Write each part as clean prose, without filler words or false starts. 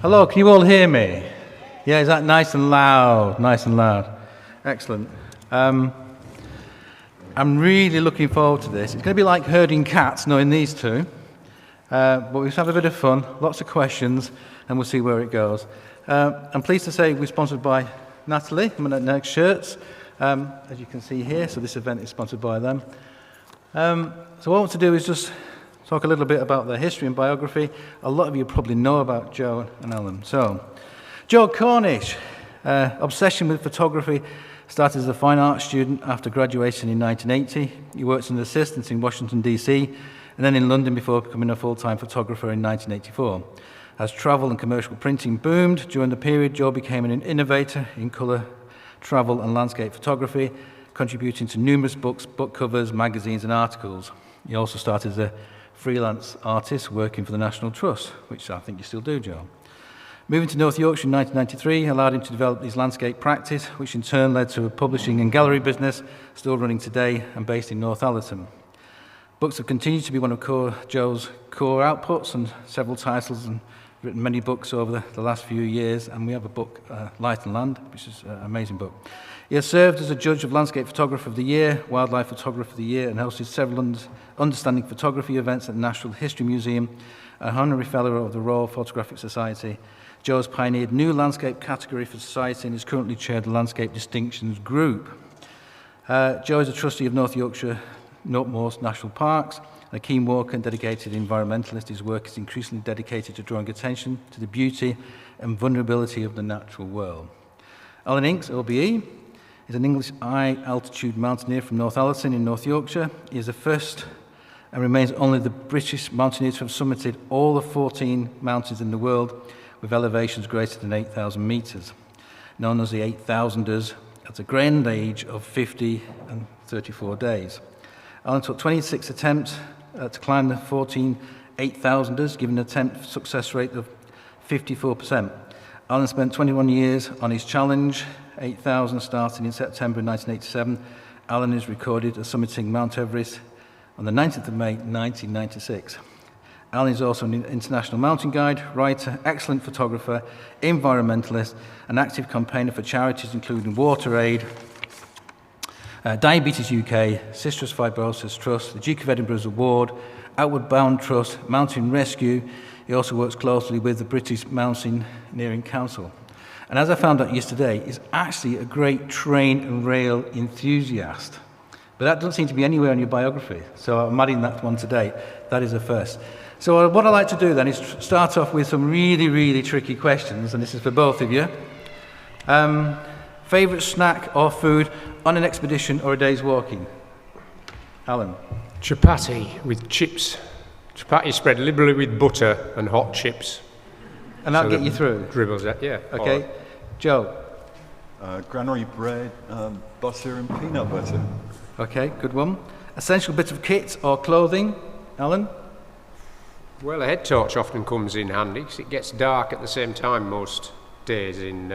Hello, can you all hear me? Yeah, is that nice and loud? Nice and loud. Excellent. I'm really looking forward to this. It's going to be like herding cats, knowing these two. But we'll have a bit of fun, lots of questions, and we'll see where it goes. I'm pleased to say we're sponsored by Natalie, Next Shirts, as you can see here. So this event is sponsored by them. So what I want to do is just talk a little bit about their history and biography. A lot of you probably know about Joe and Alan. So, Joe Cornish, obsession with photography, started as a fine arts student after graduation in 1980. He worked as an assistant in Washington, D.C., and then in London before becoming a full-time photographer in 1984. As travel and commercial printing boomed during the period, Joe became an innovator in colour, travel and landscape photography, contributing to numerous books, book covers, magazines and articles. He also started as a freelance artist working for the National Trust, which I think you still do, Joe. Moving to North Yorkshire in 1993 allowed him to develop his landscape practice, which in turn led to a publishing and gallery business still running today and based in North Allerton. Books have continued to be one of Joe's core outputs, and several titles, and written many books over the last few years, and we have a book, Light and Land, which is an amazing book. He has served as a judge of Landscape Photographer of the Year, Wildlife Photographer of the Year, and hosted several understanding photography events at the Natural History Museum, an honorary fellow of the Royal Photographic Society. Joe has pioneered new landscape category for society and is currently chaired the Landscape Distinctions Group. Joe is a trustee of North Yorkshire Northmost National Parks, a keen worker and dedicated environmentalist. His work is increasingly dedicated to drawing attention to the beauty and vulnerability of the natural world. Alan Inks, OBE, is an English high-altitude mountaineer from North Allerton in North Yorkshire. He is the first and remains only the British mountaineer to have summited all the 14 mountains in the world with elevations greater than 8,000 metres, known as the 8,000ers, at a grand age of 50 and 34 days. Alan took 26 attempts to climb the 14 8,000ers, giving an attempt success rate of 54%. Alan spent 21 years on his challenge, 8,000, starting in September 1987. Alan is recorded as summiting Mount Everest on the 19th of May 1996. Alan is also an international mountain guide, writer, excellent photographer, environmentalist, an active campaigner for charities including WaterAid, Diabetes UK, Cystic Fibrosis Trust, the Duke of Edinburgh's Award, Outward Bound Trust, Mountain Rescue. He also works closely with the British Mountaineering Council. And as I found out yesterday, he's actually a great train and rail enthusiast. But that doesn't seem to be anywhere in your biography, so I'm adding that one today. That is a first. So what I'd like to do then is start off with some really, really tricky questions, and this is for both of you. Favourite snack or food on an expedition or a day's walking? Alan? Chapati with chips. Chapati spread liberally with butter and hot chips. And that'll get you through? Dribbles that, yeah. Okay. Right. Joe? Granary bread, butter and peanut butter. Okay, good one. Essential bit of kit or clothing? Alan? Well, a head torch often comes in handy because it gets dark at the same time most days in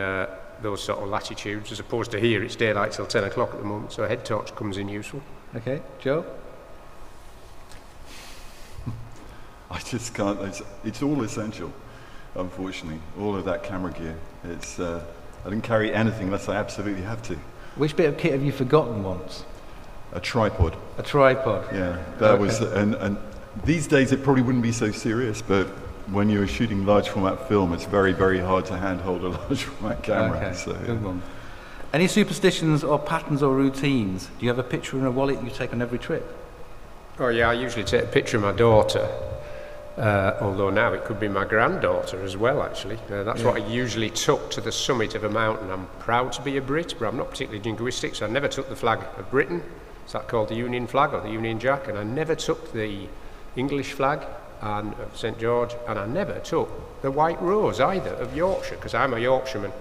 those sort of latitudes, as opposed to here, it's daylight till 10 o'clock at the moment, so a head torch comes in useful. Okay, Joe? I just can't, it's all essential, unfortunately, all of that camera gear. I didn't carry anything unless I absolutely have to. Which bit of kit have you forgotten once? A tripod. A tripod? Yeah, that was, and these days it probably wouldn't be so serious, but when you're shooting large format film, it's very, very hard to handhold a large format camera. Okay, so, good one. Any superstitions or patterns or routines? Do you have a picture in a wallet you take on every trip? Oh yeah, I usually take a picture of my daughter, although now it could be my granddaughter as well, actually. That's what I usually took to the summit of a mountain. I'm proud to be a Brit, but I'm not particularly jingoistic, so I never took the flag of Britain. Is that called the Union flag or the Union Jack? And I never took the English flag and of St George, and I never took the white rose either of Yorkshire, because I'm a Yorkshireman.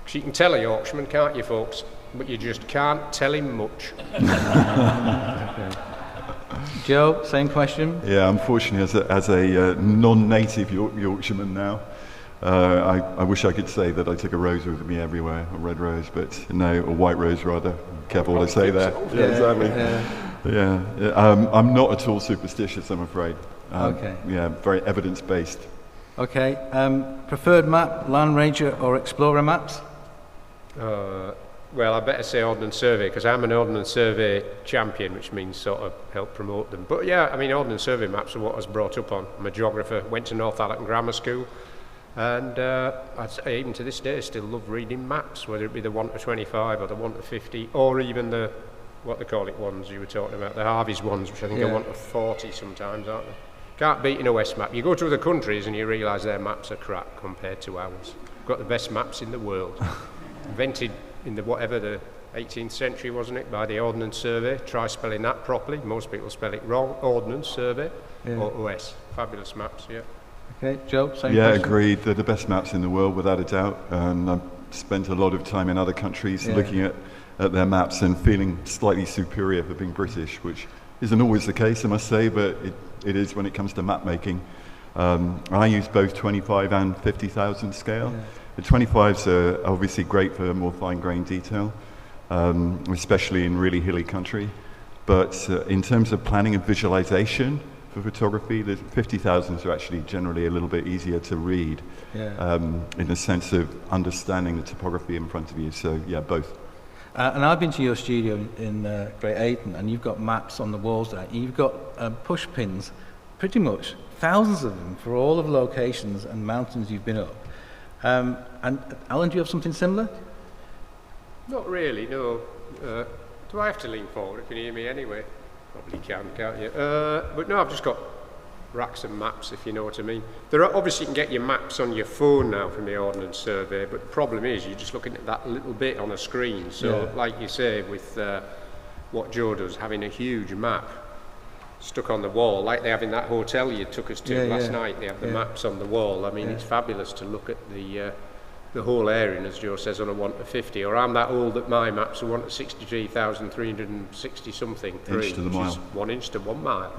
Because you can tell a Yorkshireman, can't you, folks? But you just can't tell him much. Okay. Joe, same question. Yeah, unfortunately, as a non-native Yorkshireman now, I wish I could say that I took a rose with me everywhere, a red rose, but no, a white rose rather. Careful what I say there. Yeah, exactly. Yeah. I'm not at all superstitious, I'm afraid. Okay. Yeah, very evidence-based. Okay. Preferred map, Land Ranger or Explorer maps? Well, I better say Ordnance Survey, because I'm an Ordnance Survey champion, which means sort of help promote them. But yeah, I mean, Ordnance Survey maps are what I was brought up on. I'm a geographer, went to Northallerton Grammar School, and I'd say even to this day, I still love reading maps, whether it be the 1 to 25 or the 1 to 50, or even the, what they call it, ones you were talking about, the Harvey's ones, which I think are 1 to 40 sometimes, aren't they? Can't beat an OS map. You go to other countries and you realise their maps are crap compared to ours. We've got the best maps in the world. Invented in the 18th century, wasn't it, by the Ordnance Survey. Try spelling that properly. Most people spell it wrong. Ordnance Survey or OS. Fabulous maps, yeah. Okay, Joe, same Yeah, question? agreed. They're the best maps in the world, without a doubt. And I've spent a lot of time in other countries looking at their maps and feeling slightly superior for being British, which isn't always the case, I must say, but it is when it comes to map making. I use both 25 and 50,000 scale. Yeah. The 25s are obviously great for more fine-grained detail, especially in really hilly country. But in terms of planning and visualization for photography, the 50,000s are actually generally a little bit easier to read in the sense of understanding the topography in front of you. So yeah, both. And I've been to your studio in Great Ayton, and you've got maps on the walls there. You've got push pins, pretty much thousands of them for all of the locations and mountains you've been up. And Alan, do you have something similar? Not really, no. Do I have to lean forward? You can hear me anyway. Probably can't you? But no, I've just got racks of maps, if you know what I mean. There are, obviously you can get your maps on your phone now from the Ordnance Survey, but the problem is you're just looking at that little bit on a screen. So like you say, with what Joe does, having a huge map stuck on the wall, like they have in that hotel you took us to last night, they have the maps on the wall. I mean, it's fabulous to look at the whole area, and as Joe says, on a 1 to 50, or I'm that old that my maps are 1 to 63,360 something, Inch to the mile. 1 inch to 1 mile.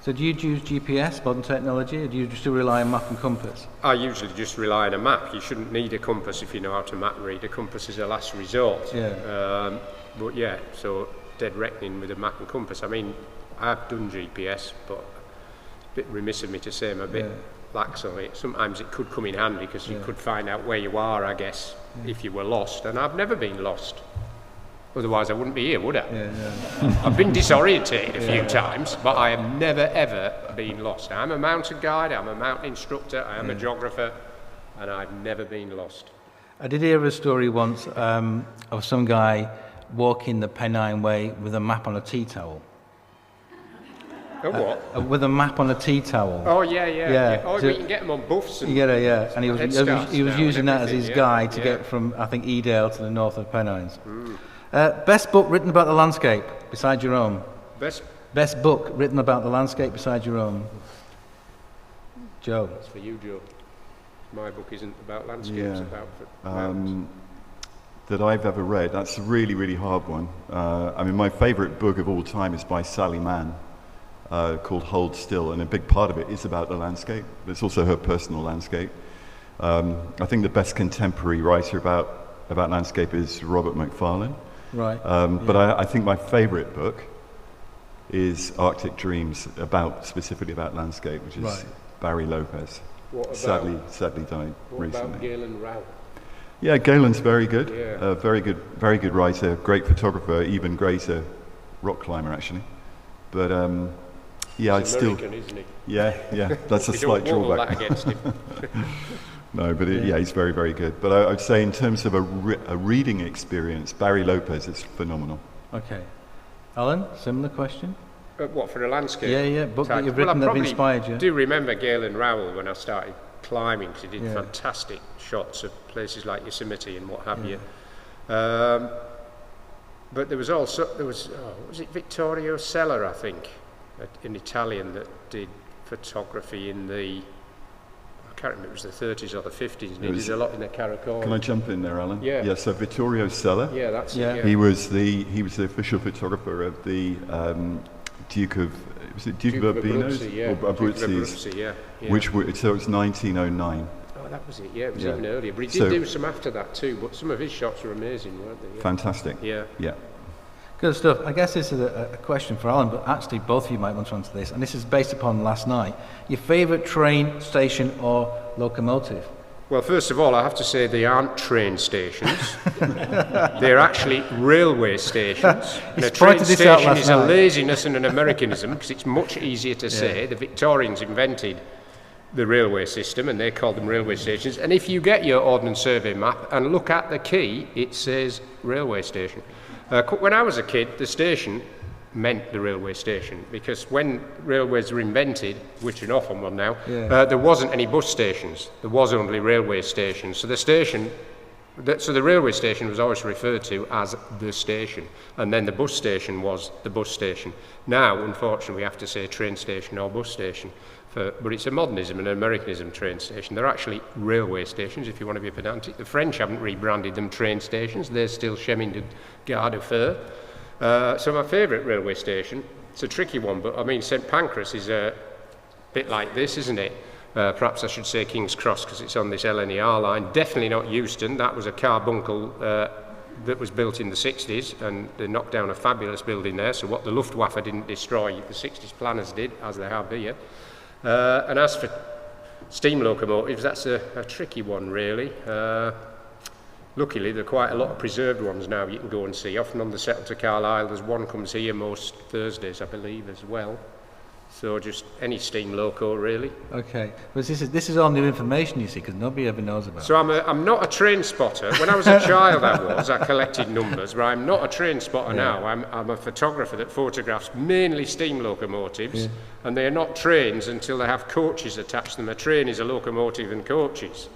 So do you use GPS, modern technology, or do you just rely on map and compass? I usually just rely on a map. You shouldn't need a compass if you know how to map read. A compass is a last resort. But yeah, so dead reckoning with a map and compass. I mean, I've done GPS, but a bit remiss of me to say I'm a bit lax on it. Sometimes it could come in handy because you could find out where you are, I guess, if you were lost. And I've never been lost. Otherwise, I wouldn't be here, would I? I've been disorientated a few times, but I have never, ever been lost. I'm a mountain guide, I'm a mountain instructor, I am a geographer, and I've never been lost. I did hear a story once of some guy walking the Pennine Way with a map on a tea towel. A what? With a map on a tea towel. Oh, yeah. Oh, So- we can get them on buffs. And And he was headscarves using now that as and his everything, guide to get from, I think, Edale to the north of the Pennines. Best book written about the landscape besides your own? Best book written about the landscape besides your own? Joe? That's for you, Joe. My book isn't about landscapes, Yeah. it's about mountains. That I've ever read. That's a really, really hard one. I mean, my favourite book of all time is by Sally Mann, called Hold Still, and a big part of it is about the landscape. It's also her personal landscape. I think the best contemporary writer about landscape is Robert Macfarlane. Right. But I think my favourite book is Arctic Dreams, specifically about landscape, which is Barry Lopez. What about, Sadly died recently. About Galen Rowell? Yeah, Galen's very good. Yeah. Very good writer, great photographer, even greater rock climber actually. But yeah, He's American, isn't he? Yeah, that's a We slight don't hold drawback. that against him. No, but he's very, very good. But I would say in terms of a reading experience, Barry Lopez is phenomenal. Okay. Alan, similar question? What, for a landscape? Yeah, book that type? you've Well, written I that have probably inspired you. do remember Galen Rowell when I started climbing, because he did Yeah. fantastic shots of places like Yosemite and what have you. But there was also, was it Vittorio Sella, I think, an Italian that did photography in the, I can't remember, it was the 30s or the 50s, and he did a lot in the Caracol. Can I jump in there, Alan? Yeah. Yeah. So Vittorio Sella. Yeah, that's Yeah. it. Yeah. He was the official photographer of the Duke of Urbino's Abruzzi, yeah. or Duke of Abruzzi's, Abruzzi, yeah. so it's 1909. Oh, that was it. Yeah, it was Yeah. even earlier. But he did So- do some after that too. But some of his shots were amazing, weren't they? Yeah. Fantastic. Yeah. Yeah. Good stuff. I guess this is a question for Alan, but actually both of you might want to answer this, and this is based upon last night. Your favourite train, station or locomotive? Well, first of all, I have to say they aren't train stations. They're actually railway stations. And a train station is a laziness and an Americanism, because it's much easier to say. The Victorians invented the railway system, and they called them railway stations. And if you get your Ordnance Survey map and look at the key, it says railway station. When I was a kid, the station meant the railway station, because when railways were invented, which are off on one now, there wasn't any bus stations. There was only railway stations. So the railway station was always referred to as the station, and then the bus station was the bus station. Now, unfortunately, we have to say train station or bus station. But it's a modernism and an Americanism, train station. They're actually railway stations, if you want to be pedantic. The French haven't rebranded them train stations. They're still Chemin de Gare de Fer. So my favourite railway station, it's a tricky one, but I mean St Pancras is a bit like this, isn't it? Perhaps I should say King's Cross, because it's on this LNER line. Definitely not Euston. That was a carbuncle that was built in the 60s, and they knocked down a fabulous building there. So what the Luftwaffe didn't destroy, the 60s planners did, as they have here. And as for steam locomotives, that's a tricky one, really. Luckily, there are quite a lot of preserved ones now you can go and see. Often on the settle to Carlisle, there's one comes here most Thursdays, I believe, as well. So just any steam loco, really. Okay. Well, this is all new information, you see, because nobody ever knows about it. So I'm not a train spotter. When I was a child, I collected numbers, but I'm not a train spotter now. I'm a photographer that photographs mainly steam locomotives, and they are not trains until they have coaches attached to them. A train is a locomotive and coaches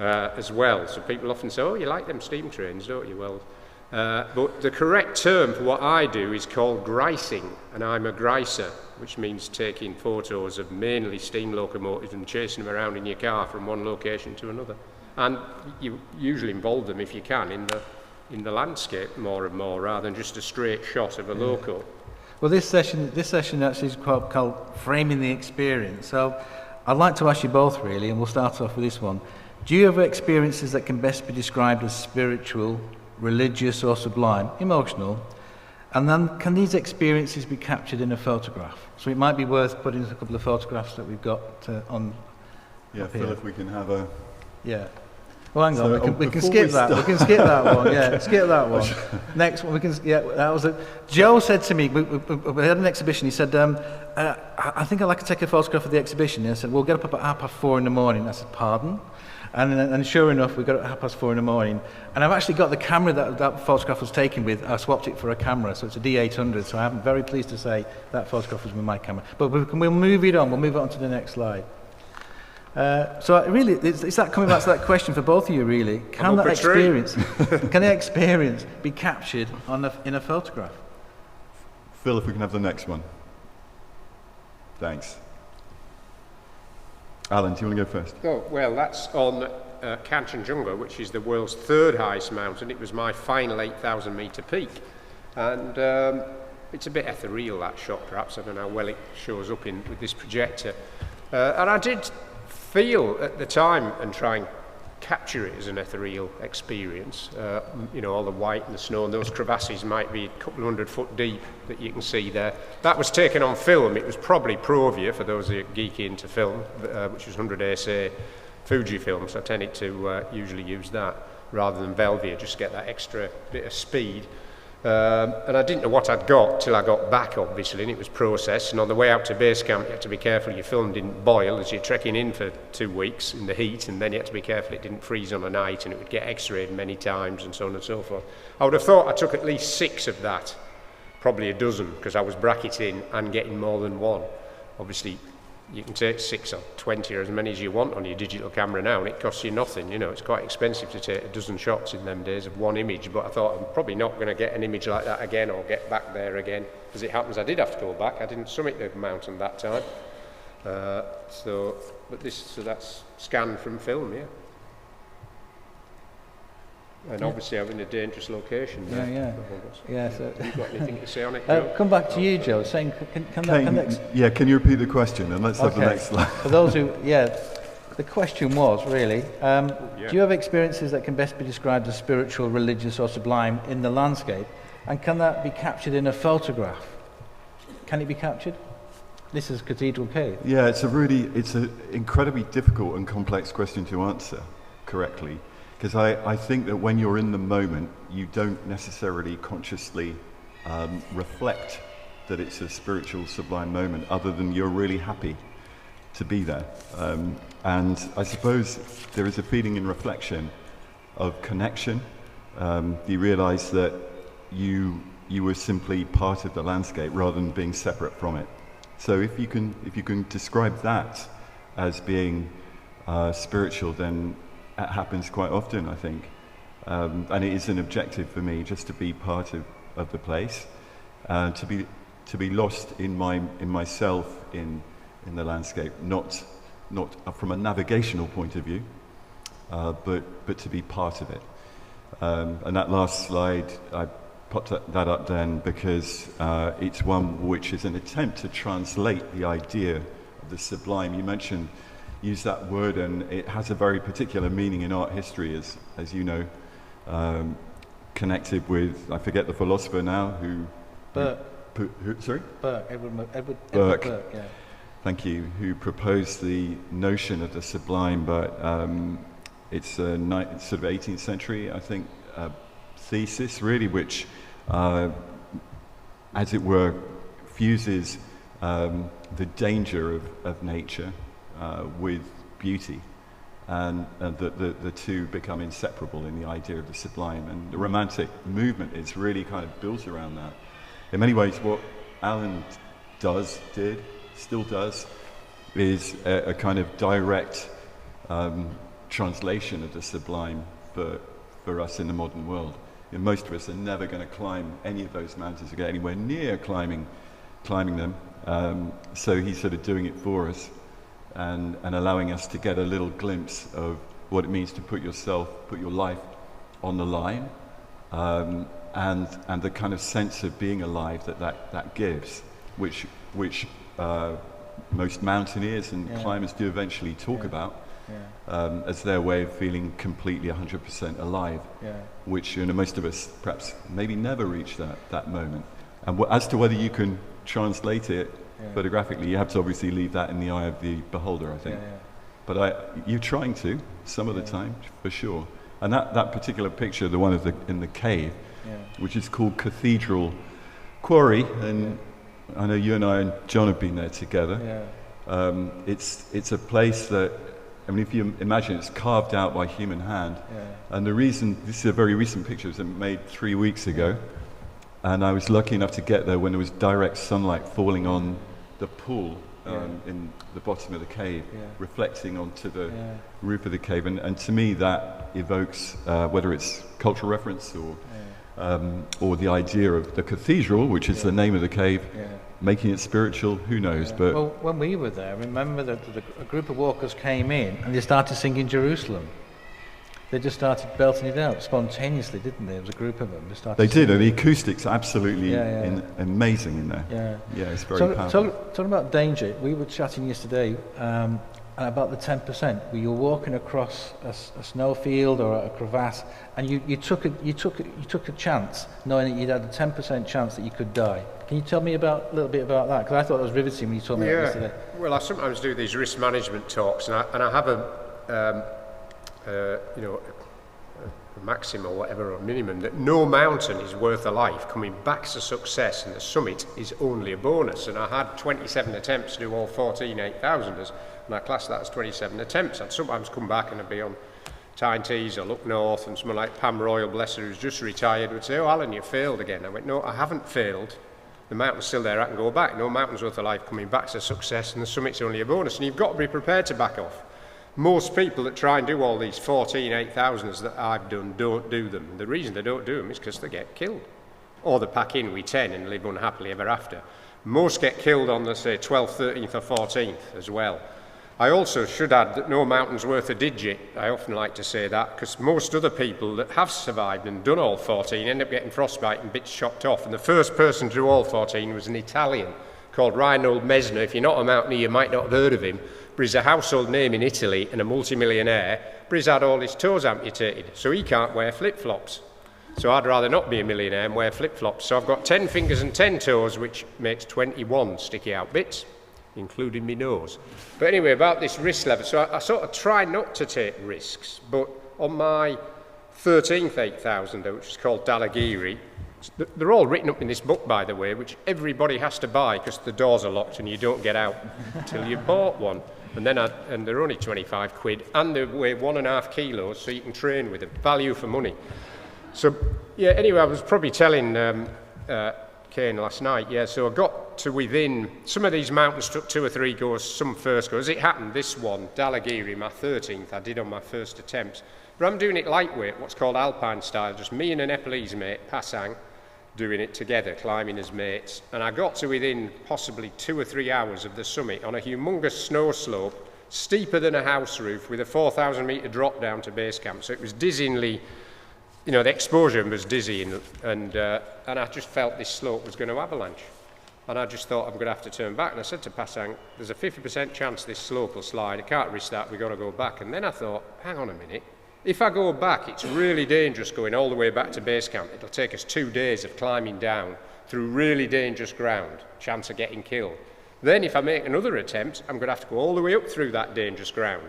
as well. So people often say, oh, you like them steam trains, don't you? Well, but the correct term for what I do is called grising, and I'm a griser, which means taking photos of mainly steam locomotives and chasing them around in your car from one location to another. And you usually involve them, if you can, in the landscape more and more, rather than just a straight shot of a loco. Well, this session actually is called Framing the Experience. So I'd like to ask you both, really, and we'll start off with this one. Do you have experiences that can best be described as spiritual, religious or sublime, emotional? And then can these experiences be captured in a photograph? So it might be worth putting a couple of photographs that we've got on. Yeah, Phil, if we can have a. Yeah. Well, hang on. We can skip that. We can skip that one. Yeah, skip that one. Next one. We can. Yeah, that was it. Joe said to me, we had an exhibition. He said, "I think I'd like to take a photograph of the exhibition." And I said, "We'll get up at 4:30 in the morning." I said, "Pardon?" And sure enough, we got it at 4:30 in the morning. And I've actually got the camera that photograph was taken with. I swapped it for a camera, so it's a D800. So I'm very pleased to say that photograph was with my camera. But we'll move it on. We'll move it on to the next slide. So really, it's that coming back to that question for both of you. Really, can the experience be captured in a photograph? Phil, if we can have the next one. Thanks. Alan, do you want to go first? Oh, well, that's on Kanchenjunga, which is the world's third highest mountain. It was my final 8,000 metre peak. And it's a bit ethereal, that shot, perhaps. I don't know how well it shows up with this projector. And I did feel at the time and try and capture it as an ethereal experience. All the white and the snow, and those crevasses might be a couple of 100 foot deep that you can see there. That was taken on film. It was probably Provia, for those who are geeky into film, which was 100 ASA Fujifilm, so I tended to usually use that rather than Velvia, just get that extra bit of speed. And I didn't know what I'd got till I got back, obviously, and it was processed. And on the way out to base camp, you had to be careful your film didn't boil as you're trekking in for 2 weeks in the heat, and then you had to be careful it didn't freeze on a night, and it would get x-rayed many times, and so on and so forth. I would have thought I took at least 6 of that, probably a dozen, because I was bracketing and getting more than one. Obviously, you can take 6 or 20 or as many as you want on your digital camera now, and it costs you nothing. It's quite expensive to take a dozen shots in them days of one image, but I thought I'm probably not going to get an image like that again or get back there again. As it happens, I did have to go back. I didn't summit the mountain that time. So that's scanned from film, yeah. And obviously I'm in a dangerous location there. Yeah. So have you got anything to say on it, Joe? Come back to you, Joe. Saying, can you repeat the question, and let's have the next slide. For those who, the question was really, do you have experiences that can best be described as spiritual, religious, or sublime in the landscape? And can that be captured in a photograph? Can it be captured? This is Cathedral Cave. Yeah, it's an incredibly difficult and complex question to answer correctly, because I think that when you're in the moment, you don't necessarily consciously reflect that it's a spiritual, sublime moment, other than you're really happy to be there. And I suppose there is a feeling in reflection of connection. You realize that you were simply part of the landscape rather than being separate from it. So if you can describe that as being spiritual, then that happens quite often, I think. And it is an objective for me just to be part of the place, to be lost in myself in the landscape, not from a navigational point of view, but to be part of it. And that last slide, I popped that up then because it's one which is an attempt to translate the idea of the sublime. You use that word, and it has a very particular meaning in art history, as you know, connected with, I forget the philosopher now, Burke. Sorry? Burke, Edward Burke. Burke, yeah. Thank you, who proposed the notion of the sublime, but it's a sort of 18th century, I think, thesis, really, which, as it were, fuses the danger of nature with beauty, and the two become inseparable in the idea of the sublime. And the Romantic movement is really kind of built around that. In many ways, what Alan still does, is a kind of direct translation of the sublime for us in the modern world. And most of us are never going to climb any of those mountains or get anywhere near climbing them. So he's sort of doing it for us and allowing us to get a little glimpse of what it means to put your life on the line, and the kind of sense of being alive that gives, which most mountaineers and climbers do eventually talk about. As their way of feeling completely 100% alive, which most of us perhaps maybe never reach that moment. And as to whether you can translate it photographically, you have to obviously leave that in the eye of the beholder, I think. But you're trying to, some of the time, for sure. And that particular picture, the one in the cave, which is called Cathedral Quarry, and I know you and I and John have been there together. It's a place that, I mean, if you imagine, it's carved out by human hand. And the reason, this is a very recent picture, it was made 3 weeks ago, and I was lucky enough to get there when there was direct sunlight falling on the pool in the bottom of the cave, reflecting onto the roof of the cave. And to me, that evokes, whether it's cultural reference or the idea of the cathedral, which is the name of the cave, making it spiritual, who knows? But well, when we were there, remember that a group of walkers came in and they started singing Jerusalem. They just started belting it out spontaneously, didn't they? There was a group of them. They did, and the acoustics are absolutely amazing in there. It's very powerful. Talking about danger, we were chatting yesterday about the 10%. You were walking across a snowfield or a crevasse, and you took a chance, knowing that you'd had a 10% chance that you could die. Can you tell me a little bit about that? Because I thought it was riveting when you told me that yesterday. Well, I sometimes do these risk management talks, and I have a maxim or whatever, or minimum, that no mountain is worth a life. Coming back to success, and the summit is only a bonus. And I had 27 attempts to do all 14 8,000ers, and I class that as 27 attempts. I'd sometimes come back and I'd be on Tyne Tees or look north, and someone like Pam Royal, bless her, who's just retired, would say, "Oh, Alan, you failed again." I went, "No, I haven't failed. The mountain's still there, I can go back. No mountain's worth a life coming back to success, and the summit's only a bonus." And you've got to be prepared to back off. Most people that try and do all these 14 8,000ers that I've done don't do them. The reason they don't do them is because they get killed. Or they pack in with 10 and live unhappily ever after. Most get killed on the, say, 12th, 13th or 14th as well. I also should add that no mountain's worth a digit. I often like to say that, because most other people that have survived and done all 14 end up getting frostbite and bits chopped off. And the first person to do all 14 was an Italian called Reinhold Messner. If you're not a mountaineer, you might not have heard of him, but he's a household name in Italy and a multimillionaire, but he's had all his toes amputated, so he can't wear flip-flops. So I'd rather not be a millionaire and wear flip-flops. So I've got 10 fingers and 10 toes, which makes 21 sticky out bits, including my nose. But anyway, about this risk level, so I sort of try not to take risks, but on my 13th 8,000, which is called Dalagiri, they're all written up in this book, by the way, which everybody has to buy because the doors are locked and you don't get out until you've bought one. And they're only 25 quid, and they weigh 1.5 kilos, so you can train with them. Value for money. So, yeah, anyway, I was probably telling Kane last night, so I got to within, some of these mountains took 2 or 3 goes, some first goes. As it happened, this one, Dalagiri, my 13th, I did on my first attempt. But I'm doing it lightweight, what's called alpine style, just me and a Nepalese mate, Pasang, doing it together, climbing as mates. And I got to within possibly 2 or 3 hours of the summit on a humongous snow slope, steeper than a house roof, with a 4,000 metre drop down to base camp. So it was dizzyingly, the exposure was dizzying, and I just felt this slope was going to avalanche. And I just thought, I'm going to have to turn back. And I said to Pasang, there's a 50% chance this slope will slide. I can't risk that, we've got to go back. And then I thought, hang on a minute. If I go back, it's really dangerous going all the way back to base camp. It'll take us 2 days of climbing down through really dangerous ground, chance of getting killed. Then if I make another attempt, I'm going to have to go all the way up through that dangerous ground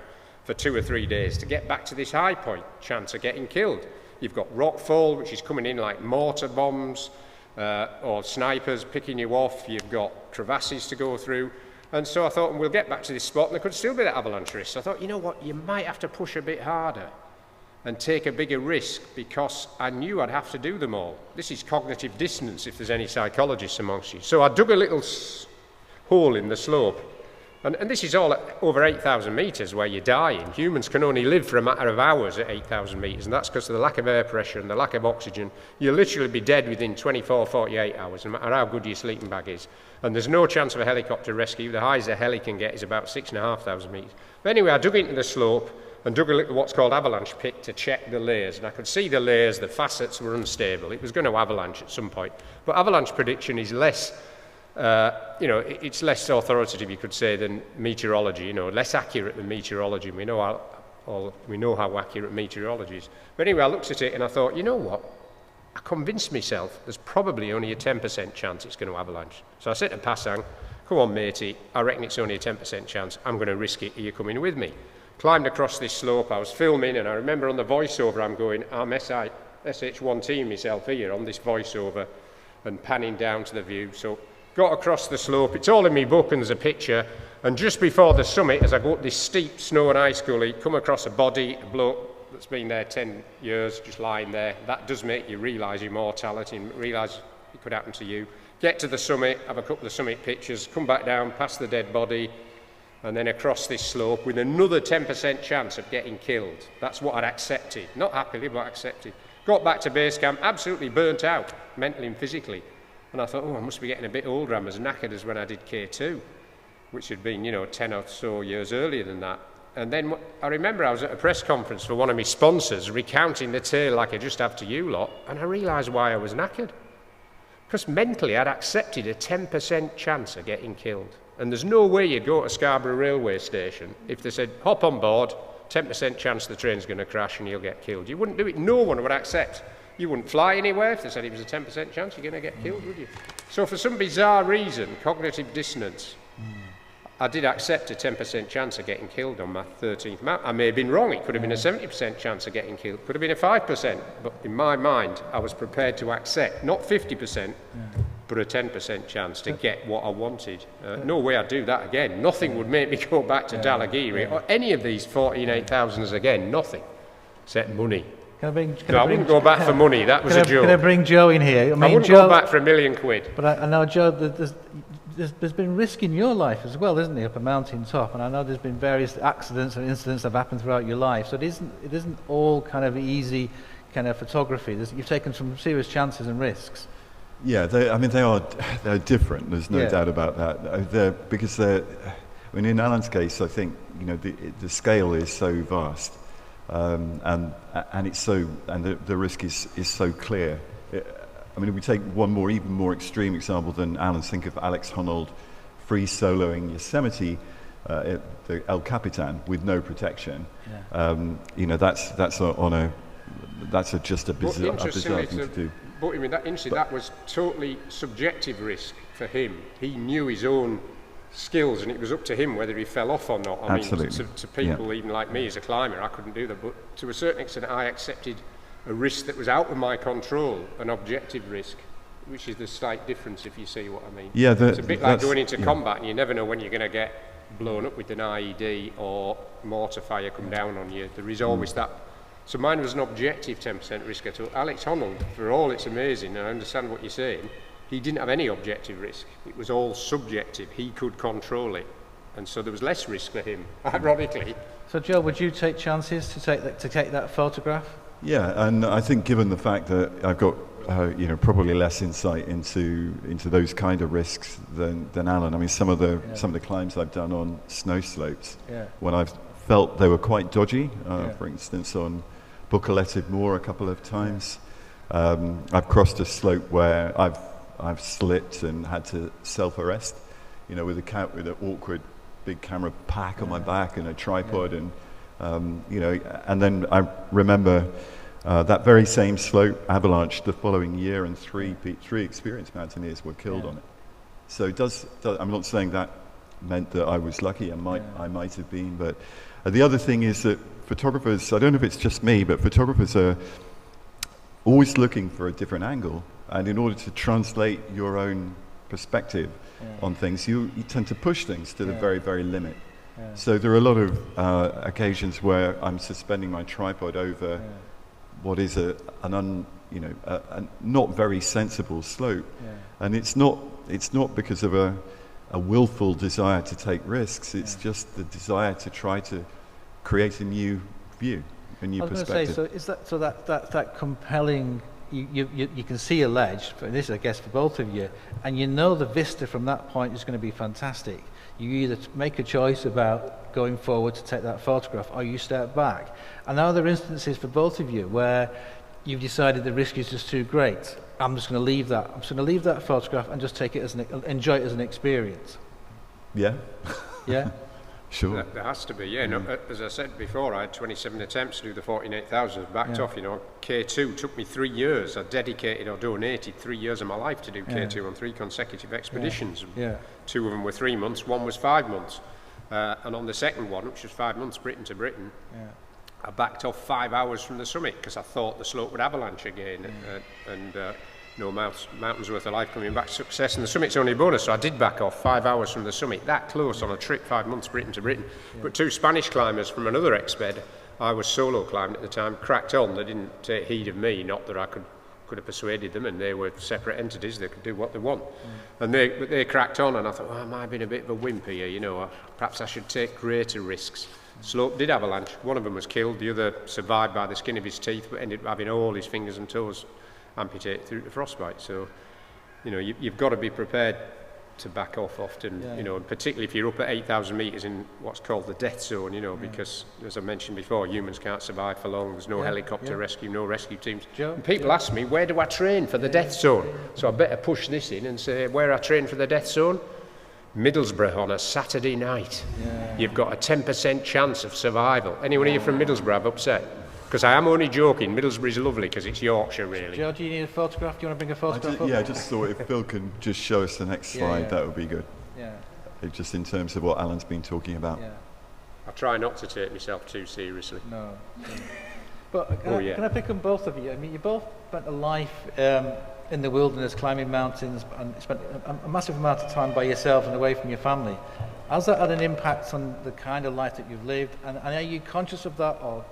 for 2 or 3 days to get back to this high point, chance of getting killed. You've got rockfall, which is coming in like mortar bombs or snipers picking you off. You've got crevasses to go through. And so I thought, we'll get back to this spot, and there could still be that avalanche risk. So I thought, you know what, you might have to push a bit harder and take a bigger risk, because I knew I'd have to do them all. This is cognitive dissonance, if there's any psychologists amongst you. So I dug a little hole in the slope, and this is all at over 8,000 metres where you're dying. Humans can only live for a matter of hours at 8,000 metres, and that's because of the lack of air pressure and the lack of oxygen. You'll literally be dead within 24, 48 hours, no matter how good your sleeping bag is. And there's no chance of a helicopter rescue. The highest a heli can get is about 6,500 metres. But anyway, I dug into the slope and dug a little what's called avalanche pit to check the layers. And I could see the layers, the facets were unstable. It was going to avalanche at some point. But avalanche prediction is less, it's less authoritative, you could say, than meteorology, less accurate than meteorology. We know how accurate meteorology is. But anyway, I looked at it and I thought, you know what? I convinced myself there's probably only a 10% chance it's going to avalanche. So I said to Pasang, come on, matey, I reckon it's only a 10% chance. I'm going to risk it. Are you coming with me? Climbed across this slope. I was filming, and I remember on the voiceover I'm going, I'm SH1T myself here on this voiceover and panning down to the view. So got across the slope. It's all in my book, and there's a picture. And just before the summit, as I go up this steep snow and ice gully, come across a body, a bloke that's been there 10 years, just lying there. That does make you realise your mortality and realise it could happen to you. Get to the summit, have a couple of summit pictures, come back down, past the dead body, and then across this slope with another 10% chance of getting killed. That's what I'd accepted. Not happily, but accepted. Got back to base camp, absolutely burnt out, mentally and physically. And I thought, I must be getting a bit older. I'm as knackered as when I did K2, which had been, 10 or so years earlier than that. And then I remember I was at a press conference for one of my sponsors, recounting the tale like I just have to you lot, and I realised why I was knackered. Because mentally I'd accepted a 10% chance of getting killed. And there's no way you'd go to Scarborough railway station if they said, hop on board, 10% chance the train's going to crash and you'll get killed. You wouldn't do it. No one would accept. You wouldn't fly anywhere if they said it was a 10% chance you're going to get killed, would you? So for some bizarre reason, cognitive dissonance, I did accept a 10% chance of getting killed on my 13th mount. I may have been wrong. It could have been a 70% chance of getting killed. Could have been a 5%. But in my mind, I was prepared to accept, not 50%, but a 10% chance to get what I wanted. No way I'd do that again. Nothing would make me go back to Dalagiri or any of these 14 8,000s again. Nothing. Except money. I wouldn't go back for money. That was a joke. Can I bring Joe in here? I wouldn't go back for £1 million. But I know, Joe, there's been risk in your life as well, isn't there, up a mountain top? And I know there's been various accidents and incidents that have happened throughout your life. So it isn't all kind of easy kind of photography. You've taken some serious chances and risks. Yeah, they're different. There's no doubt about that. Because in Alan's case, I think the scale is so vast, and it's so, and the risk is so clear. We take one even more extreme example than Alan's. Think of Alex Honnold free soloing Yosemite, the El Capitan with no protection. That's on a that's just a bizarre interestingly, thing to do. but I mean, that was totally subjective risk for him. He knew his own skills, and it was up to him whether he fell off or not. I Absolutely. mean, to people even like me as a climber, I couldn't do that. But to a certain extent, I accepted a risk that was out of my control, an objective risk, which is the slight difference, if you see what I mean. Yeah, it's a bit like going into combat, and you never know when you're going to get blown up with an IED or mortar fire come down on you. There is always that. So mine was an objective 10% risk. I took Alex Honnold, for all it's amazing, and I understand what you're saying, he didn't have any objective risk. It was all subjective. He could control it. And so there was less risk for him, ironically. So Joe, would you take chances to take that photograph? Yeah, and I think given the fact that I've got probably less insight into those kind of risks than Alan. I mean, some of the climbs I've done on snow slopes, when I've felt they were quite dodgy, for instance on Buccaletti Moor a couple of times, I've crossed a slope where I've slipped and had to self-arrest, with an awkward big camera pack on my back and a tripod, and and then I remember that very same slope avalanched the following year, and three experienced mountaineers were killed on it. So I'm not saying that meant that I was lucky. I might have been, but the other thing is that photographers, I don't know if it's just me, but photographers are always looking for a different angle, and in order to translate your own perspective on things, you tend to push things to the very, very limit. So there are a lot of occasions where I'm suspending my tripod over what is a not very sensible slope, and it's not because of a willful desire to take risks. It's just the desire to try to create a new view, a new perspective. So is that compelling? You can see a ledge. For this, I guess, for both of you, and the vista from that point is going to be fantastic. You either make a choice about going forward to take that photograph, or you step back. And now there are instances for both of you where you've decided the risk is just too great. I'm just going to leave that. I'm just going to leave that photograph and just take it enjoy it as an experience. Yeah. Yeah. Sure. There has to be, yeah. No, as I said before, I had 27 attempts to do the 48,000, backed off, K2 took me 3 years. I dedicated or donated 3 years of my life to do K2 on 3 consecutive expeditions. Yeah. 2 of them were 3 months, 1 was 5 months. And on the second one, which was 5 months, Britain to Britain, I backed off 5 hours from the summit because I thought the slope would avalanche again. Mountains worth of life coming back to success, and the summit's only a bonus, so I did back off 5 hours from the summit, that close on a trip, 5 months, Britain to Britain. But 2 Spanish climbers from another exped, I was solo climbing at the time, cracked on. They didn't take heed of me, not that I could have persuaded them, and they were separate entities, they could do what they want. And they cracked on, and I thought, I might have been a bit of a wimp here, perhaps I should take greater risks. Slope did avalanche, one of them was killed, the other survived by the skin of his teeth, but ended up having all his fingers and toes amputated through to frostbite. So, you've got to be prepared to back off often, and particularly if you're up at 8,000 metres in what's called the death zone, because, as I mentioned before, humans can't survive for long. There's no helicopter rescue, no rescue teams. And people ask me, where do I train for the death zone? So I better push this in and say, where I train for the death zone? Middlesbrough on a Saturday night. You've got a 10% chance of survival. Anyone here from Middlesbrough have upset? Because I am only joking, Middlesbrough's lovely because it's Yorkshire, really. Joe, do you need a photograph? Do you want to bring a photograph up? I just thought if Phil can just show us the next slide, that would be good. Yeah. Just in terms of what Alan's been talking about. Yeah. I try not to take myself too seriously. No. But can I pick on both of you? I mean, you both spent a life in the wilderness, climbing mountains, and spent a massive amount of time by yourself and away from your family. Has that had an impact on the kind of life that you've lived? And are you conscious of that or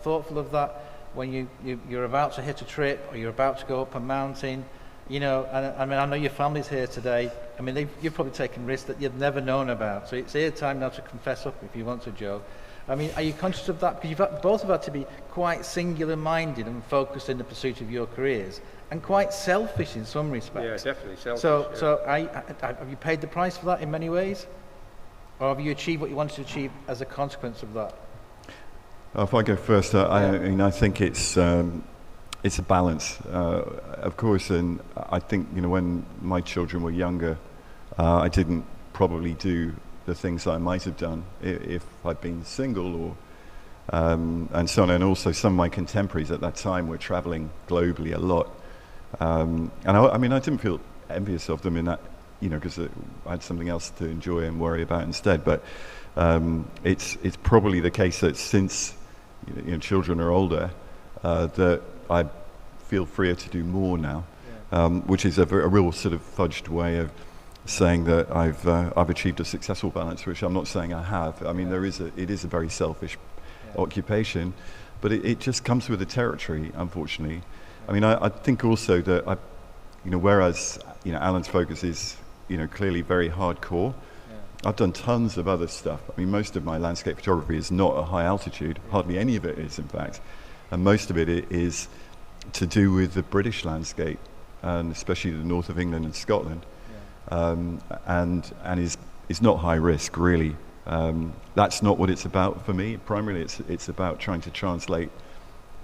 thoughtful of that when you're about to hit a trip or you're about to go up a mountain? And I know your family's here today. I mean, you've probably taken risks that you've never known about. So it's your time now to confess up if you want to, Joe. I mean, are you conscious of that? Because both have had to be quite singular-minded and focused in the pursuit of your careers, and quite selfish in some respects. Yeah, definitely selfish. So have you paid the price for that in many ways? Or have you achieved what you wanted to achieve as a consequence of that? If I go first, I think it's a balance, of course. And I think when my children were younger, I didn't probably do the things I might have done if I'd been single, and so on. And also some of my contemporaries at that time were traveling globally a lot. And I mean, I didn't feel envious of them in that, you know, because I had something else to enjoy and worry about instead. But it's probably the case that since children are older, that I feel freer to do more now, which is a real sort of fudged way of saying that I've achieved a successful balance, which I'm not saying I have. I mean, it is a very selfish occupation, but it just comes with the territory, unfortunately. I mean, I think also that whereas Alan's focus is clearly very hardcore. I've done tons of other stuff. I mean, most of my landscape photography is not at high altitude. Hardly any of it is, in fact. And most of it is to do with the British landscape, and especially the north of England and Scotland. And is not high risk, really. That's not what it's about for me. Primarily, it's about trying to translate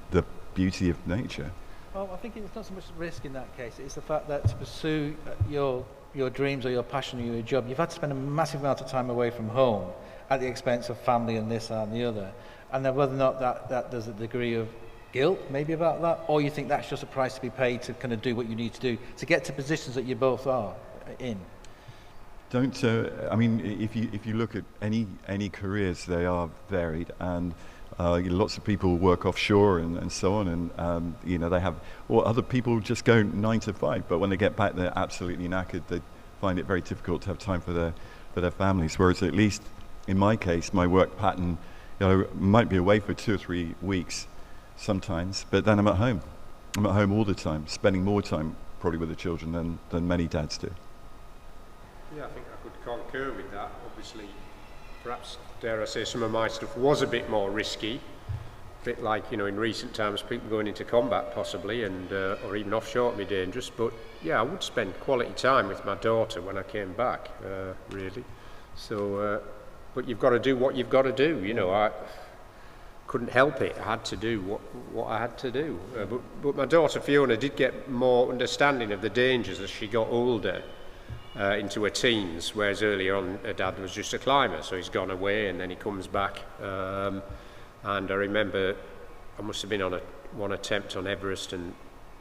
the beauty of nature. Well, I think it's not so much risk in that case. It's the fact that to pursue your dreams or your passion or your job, you've had to spend a massive amount of time away from home at the expense of family and this and the other. And then whether or not that there's a degree of guilt maybe about that, or you think that's just a price to be paid to kind of do what you need to do to get to positions that you both are in. I mean, if you look at any careers, they are varied, and lots of people work offshore and so on, and they have, or other people just go 9 to 5, but when they get back, they're absolutely knackered. They find it very difficult to have time for their families. Whereas at least in my case, my work pattern, might be away for 2 or 3 weeks sometimes, but then I'm at home. I'm at home all the time, spending more time probably with the children than many dads do. Yeah, I think I could concur with that. Obviously, perhaps, dare I say, some of my stuff was a bit more risky. A bit like, in recent times, people going into combat possibly, and or even offshore can be dangerous. But yeah, I would spend quality time with my daughter when I came back, really. So, but you've got to do what you've got to do. I couldn't help it. I had to do what I had to do. But my daughter Fiona did get more understanding of the dangers as she got older. Into her teens, whereas earlier on her dad was just a climber, so he's gone away and then he comes back. And I remember I must have been on one attempt on Everest, and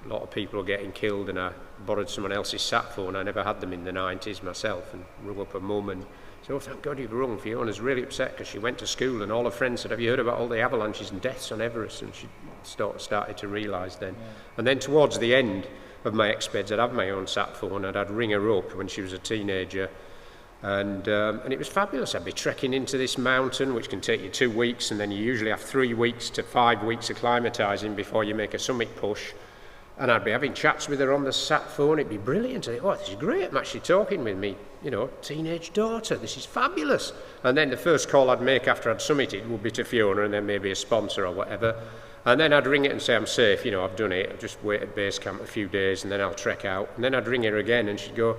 a lot of people were getting killed, and I borrowed someone else's sat phone. I never had them in the 90s myself, and rung up her mum and said, "Oh, thank God you've rung. Fiona's really upset because she went to school and all her friends said, have you heard about all the avalanches and deaths on Everest?" And she started to realise then. And then towards the end of my expeds, I'd have my own sat phone and I'd ring her up when she was a teenager, and it was fabulous. I'd be trekking into this mountain, which can take you 2 weeks, and then you usually have 3 weeks to 5 weeks acclimatising before you make a summit push, and I'd be having chats with her on the sat phone. It'd be brilliant. I'd think, oh, this is great, I'm actually talking with me teenage daughter, this is fabulous. And then the first call I'd make after I'd summited would be to Fiona, and then maybe a sponsor or whatever. And then I'd ring it and say, I'm safe, I've done it. I'll just wait at base camp a few days and then I'll trek out. And then I'd ring her again and she'd go,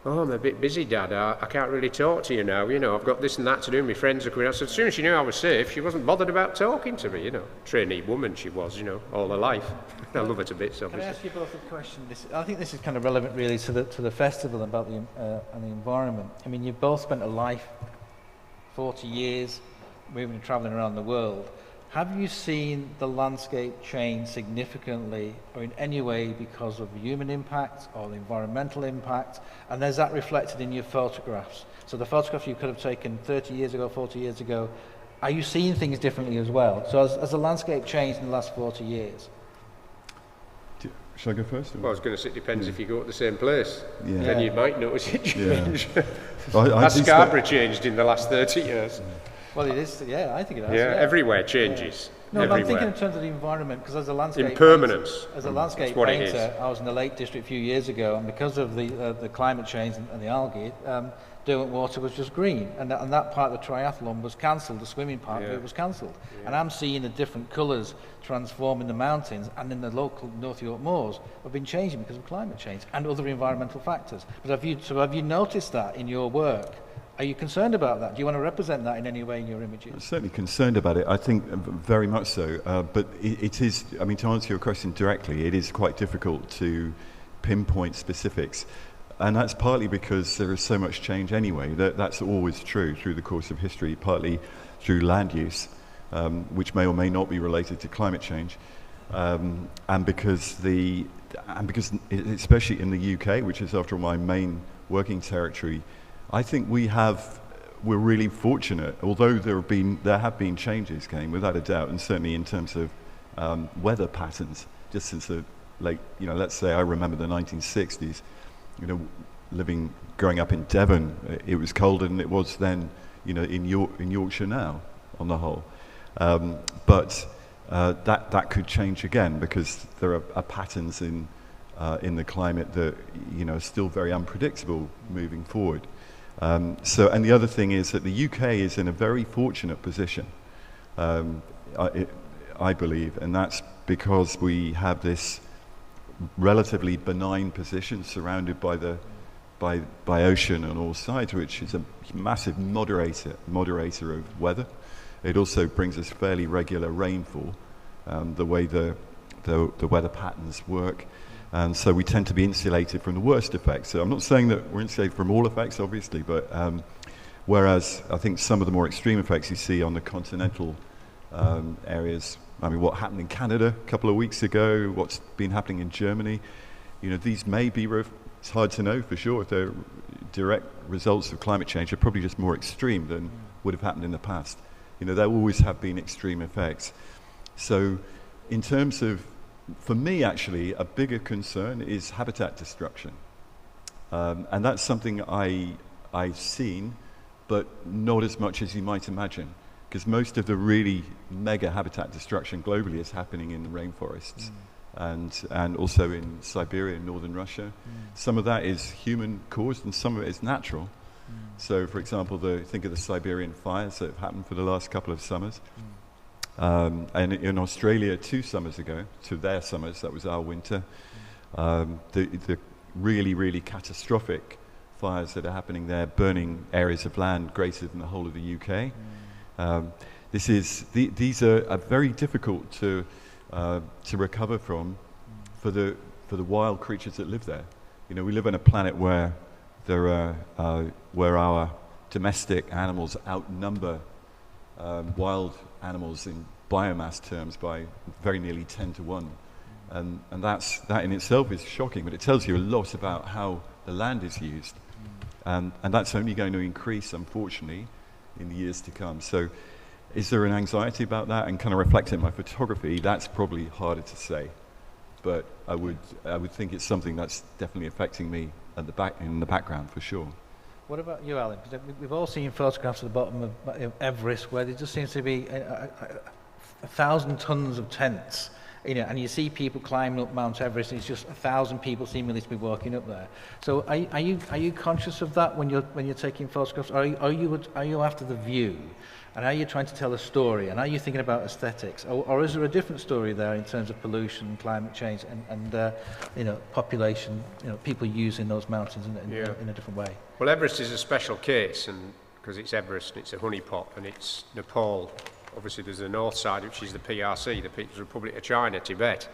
"Oh, I'm a bit busy, Dad. I can't really talk to you now. I've got this and that to do. My friends are coming out." So as soon as she knew I was safe, she wasn't bothered about talking to me, Trainee woman she was, all her life. I love her to bits, obviously. Can I ask you both a question? I think this is kind of relevant really to the festival about and the environment. I mean, you've both spent a life, 40 years, moving and travelling around the world. Have you seen the landscape change significantly or in any way because of the human impact or the environmental impact? And is that reflected in your photographs? So the photographs you could have taken 30 years ago, 40 years ago, are you seeing things differently as well? So has the landscape changed in the last 40 years? Shall I go first? Well, I was going to say it depends if you go to the same place. Yeah. Then you might notice it change. I Scarborough changed in the last 30 years. Well, it is, I think it has. Yeah, everywhere changes. No, everywhere. but I'm thinking in terms of the environment, because as a landscape impermanence. painter, as a landscape painter, I was in the Lake District a few years ago, and because of the climate change and the algae, Derwent Water was just green, and that part of the triathlon was cancelled. The swimming part of it was cancelled, and I'm seeing the different colours transform in the mountains and in the local North York moors have been changing because of climate change and other environmental factors. But have you noticed that in your work? Are you concerned about that? Do you want to represent that in any way in your images? I'm certainly concerned about it. I think very much so. But it is, I mean, to answer your question directly, it is quite difficult to pinpoint specifics. And that's partly because there is so much change anyway. That's always true through the course of history, partly through land use. which may or may not be related to climate change, and because especially in the UK, which is after all my main working territory, I think we're really fortunate. Although there have been changes, Kane, without a doubt, and certainly in terms of weather patterns, just since the late, let's say I remember the 1960s, growing up in Devon, it was colder than it was then, in Yorkshire now, on the whole. But that could change again, because there are patterns in the climate that are still very unpredictable moving forward. And the other thing is that the UK is in a very fortunate position, I believe, and that's because we have this relatively benign position surrounded by ocean on all sides, which is a massive moderator of weather. It also brings us fairly regular rainfall, the way the weather patterns work. And so we tend to be insulated from the worst effects. So I'm not saying that we're insulated from all effects, obviously, but whereas I think some of the more extreme effects you see on the continental areas, I mean, what happened in Canada a couple of weeks ago, what's been happening in Germany, these may be, it's hard to know for sure if they're direct results of climate change. They're probably just more extreme than would have happened in the past. There always have been extreme effects. So in terms of, for me actually, a bigger concern is habitat destruction. And that's something I've seen, but not as much as you might imagine, because most of the really mega habitat destruction globally is happening in the rainforests and also in Siberia and northern Russia. Some of that is human caused and some of it is natural. So for example, think of the Siberian fires that have happened for the last couple of summers. And in Australia 2 summers ago, to their summers, that was our winter, the really, really catastrophic fires that are happening there, burning areas of land greater than the whole of the UK. These are very difficult to recover from for the wild creatures that live there. We live on a planet where where our domestic animals outnumber wild animals in biomass terms by very nearly 10 to 1. And that in itself is shocking, but it tells you a lot about how the land is used. And that's only going to increase, unfortunately, in the years to come. So is there an anxiety about that? And kind of reflecting my photography, that's probably harder to say. But I would think it's something that's definitely affecting me in the background for sure. What about you, Alan? Because we've all seen photographs at the bottom of Everest where there just seems to be 1,000 tons of tents, and you see people climbing up Mount Everest, and it's just 1,000 people seemingly to be walking up there. So are you conscious of that when you're taking photographs? Are you after the view, and are you trying to tell a story, and are you thinking about aesthetics, or is there a different story there in terms of pollution, climate change, and population, people using those mountains in a different way? Well, Everest is a special case, and because it's Everest and it's a honeypot and it's Nepal. Obviously, there's the north side, which is the PRC, the People's Republic of China, Tibet.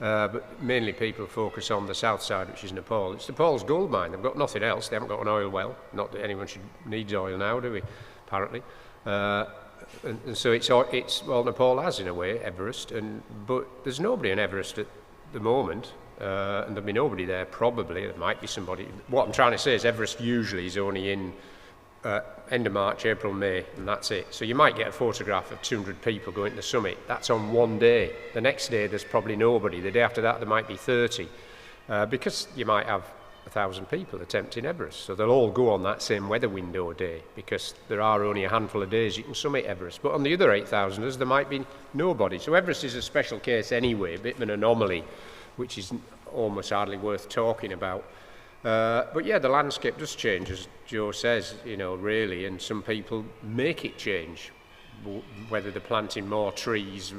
But mainly people focus on the south side, which is Nepal. It's Nepal's gold mine. They've got nothing else. They haven't got an oil well. Not that anyone needs oil now, do we? Apparently. And so it's Nepal has in a way Everest, but there's nobody in Everest at the moment, and there'll be nobody there probably. There might be somebody. What I'm trying to say is Everest usually is only in end of March, April, May, and that's it. So you might get a photograph of 200 people going to the summit. That's on one day. The next day there's probably nobody. The day after that there might be 30, because you might have 1,000 people attempting Everest. So they'll all go on that same weather window day, because there are only a handful of days you can summit Everest. But on the other 8,000ers there might be nobody. So Everest is a special case anyway, a bit of an anomaly, which is almost hardly worth talking about. But yeah, the landscape does change, as Joe says, really, and some people make it change, whether they're planting more trees,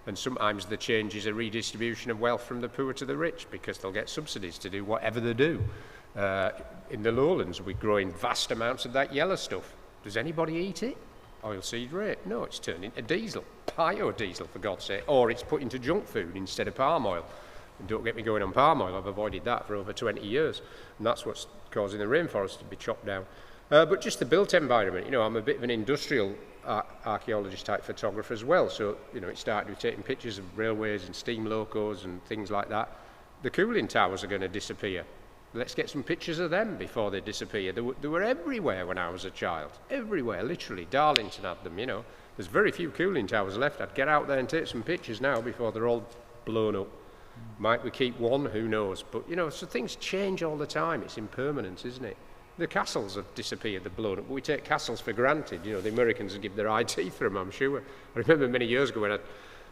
and sometimes the change is a redistribution of wealth from the poor to the rich, because they'll get subsidies to do whatever they do. In the lowlands, we're growing vast amounts of that yellow stuff. Does anybody eat it? Oilseed rape? No, it's turned into diesel, biodiesel for God's sake, or it's put into junk food instead of palm oil. And don't get me going on palm oil, I've avoided that for over 20 years, and that's what's causing the rainforest to be chopped down. But just the built environment, I'm a bit of an industrial archaeologist type photographer as well. So, you know, it started with taking pictures of railways and steam locos and things like that. The cooling towers are going to disappear. Let's get some pictures of them before they disappear. They were everywhere when I was a child. Everywhere, literally. Darlington had them, you know. There's very few cooling towers left. I'd get out there and take some pictures now before they're all blown up. Might we keep one? Who knows? But, you know, so things change all the time. It's impermanence, isn't it? The castles have disappeared, they're blown up, but we take castles for granted. You know, the Americans would give their eye teeth for them, I'm sure. I remember many years ago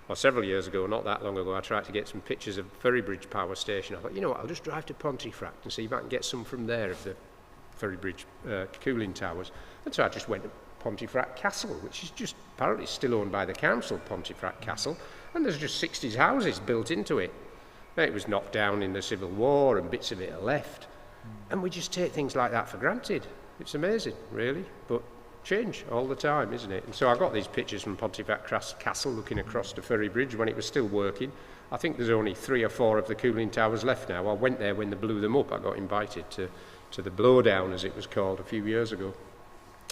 or several years ago, not that long ago, I tried to get some pictures of Ferrybridge Power Station. I thought, you know what, I'll just drive to Pontefract and see if I can get some from there of the Ferrybridge cooling towers. And so I just went to Pontefract Castle, which is just apparently still owned by the council, Pontefract Castle, and there's just 60 houses built into it. Now, it was knocked down in the Civil War and bits of it are left. And we just take things like that for granted. It's amazing, really, but change all the time, isn't it? And so I got these pictures from Pontefract Castle looking across the Ferrybridge when it was still working. I think there's only 3 or 4 of the cooling towers left now. I went there when they blew them up. I got invited to the blowdown, as it was called, a few years ago.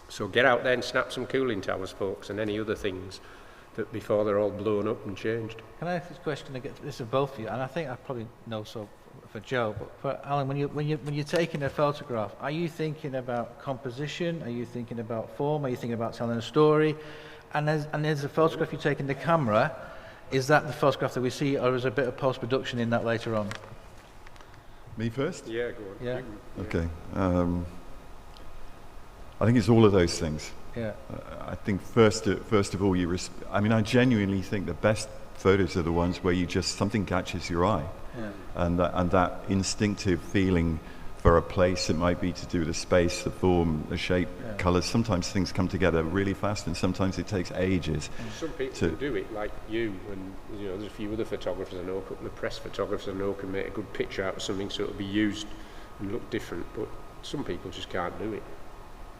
So get out there and snap some cooling towers, folks, and any other things that before they're all blown up and changed. Can I ask this question again? This is both of you, and I think I probably know so for Joe, but for Alan, when you're taking a photograph, are you thinking about composition? Are you thinking about form? Are you thinking about telling a story? And there's a photograph you take in the camera. Is that the photograph that we see, or is there a bit of post-production in that later on? Me first? Yeah, go on. Yeah. Okay. I think it's all of those things. Yeah. I think first of all, I genuinely think the best photos are the ones where you just, something catches your eye. Yeah. And that instinctive feeling for a place, it might be to do with the space, the form, the shape, colours. Sometimes things come together really fast, and sometimes it takes ages. Some people can do it, like you, and you know, there's a few other photographers I know, a couple of press photographers I know can make a good picture out of something so it'll be used and look different. But some people just can't do it.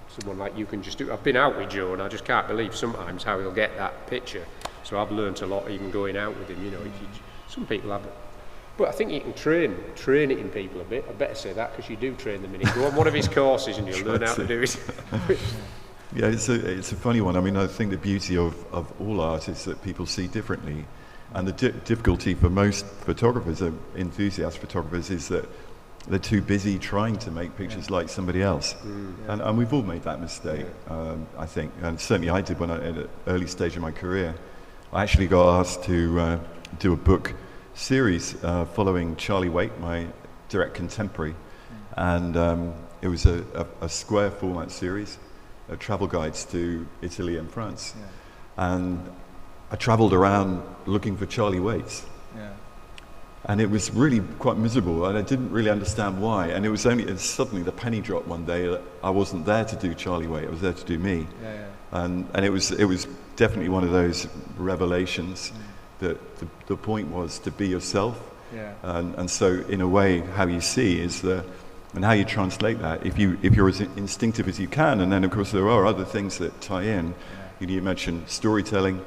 Someone like you can just do it. I've been out with Joe, and I just can't believe sometimes how he'll get that picture. So I've learnt a lot even going out with him. You know, some people have. But I think you can train it in people a bit. I better say that because you do train them in it. Go on one of his courses and you'll learn how to do it. Yeah, it's a funny one. I mean, I think the beauty of all art is that people see differently. And the difficulty for most photographers, enthusiast photographers, is that they're too busy trying to make pictures like somebody else. And we've all made that mistake, I think. And certainly I did when at an early stage of my career. I actually got asked to do a book series following Charlie Waite, my direct contemporary, and it was a square format series, travel guides to Italy and France, and I travelled around looking for Charlie Waite's, and it was really quite miserable, and I didn't really understand why. And it was only suddenly the penny dropped one day that I wasn't there to do Charlie Waite; I was there to do me, and it was definitely one of those revelations. That the point was to be yourself, and so in a way how you see is and how you translate that. If you're as instinctive as you can, and then of course there are other things that tie in. You mentioned storytelling.